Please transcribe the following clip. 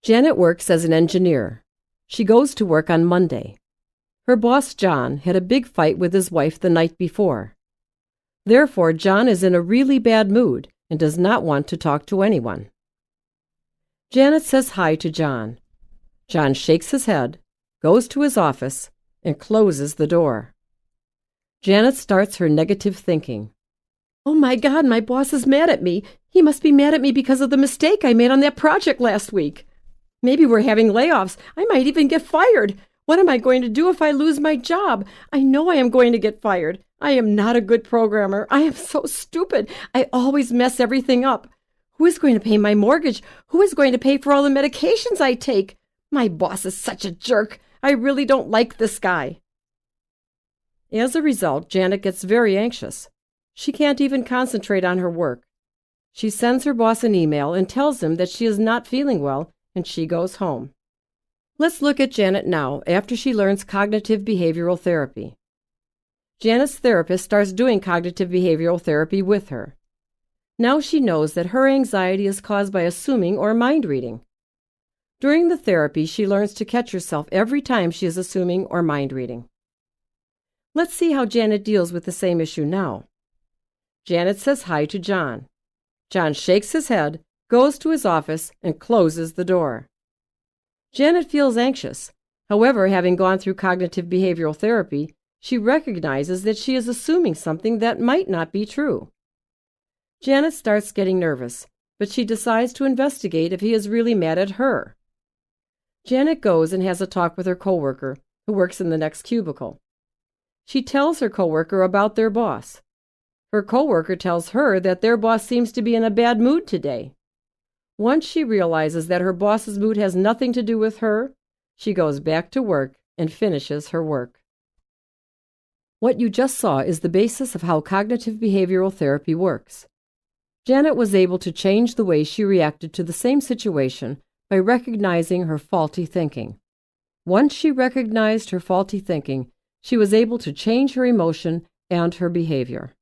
Janet works as an engineer. She goes to work on Monday. Her boss, John, had a big fight with his wife the night before. Therefore, John is in a really bad mood and does not want to talk to anyone. Janet says hi to John. John shakes his head, goes to his office, and closes the door. Janet starts her negative thinking. Oh my God, my boss is mad at me. He must be mad at me because of the mistake I made on that project last week. Maybe we're having layoffs. I might even get fired. What am I going to do if I lose my job? I know I am going to get fired. I am not a good programmer. I am so stupid. I always mess everything up. Who is going to pay my mortgage? Who is going to pay for all the medications I take? My boss is such a jerk. I really don't like this guy. As a result, Janet gets very anxious. She can't even concentrate on her work. She sends her boss an email and tells him that she is not feeling well, and she goes home. Let's look at Janet now, after she learns cognitive behavioral therapy. Janet's therapist starts doing cognitive behavioral therapy with her. Now she knows that her anxiety is caused by assuming or mind reading. During the therapy, she learns to catch herself every time she is assuming or mind reading. Let's see how Janet deals with the same issue now. Janet says hi to John. John shakes his head, goes to his office, and closes the door. Janet feels anxious. However, having gone through cognitive behavioral therapy, she recognizes that she is assuming something that might not be true. Janet starts getting nervous, but she decides to investigate if he is really mad at her. Janet goes and has a talk with her coworker, who works in the next cubicle. She tells her coworker about their boss. Her coworker tells her that their boss seems to be in a bad mood today. Once she realizes that her boss's mood has nothing to do with her, she goes back to work and finishes her work. What you just saw is the basis of how cognitive behavioral therapy works. Janet was able to change the way she reacted to the same situation by recognizing her faulty thinking. Once she recognized her faulty thinking, she was able to change her emotion and her behavior.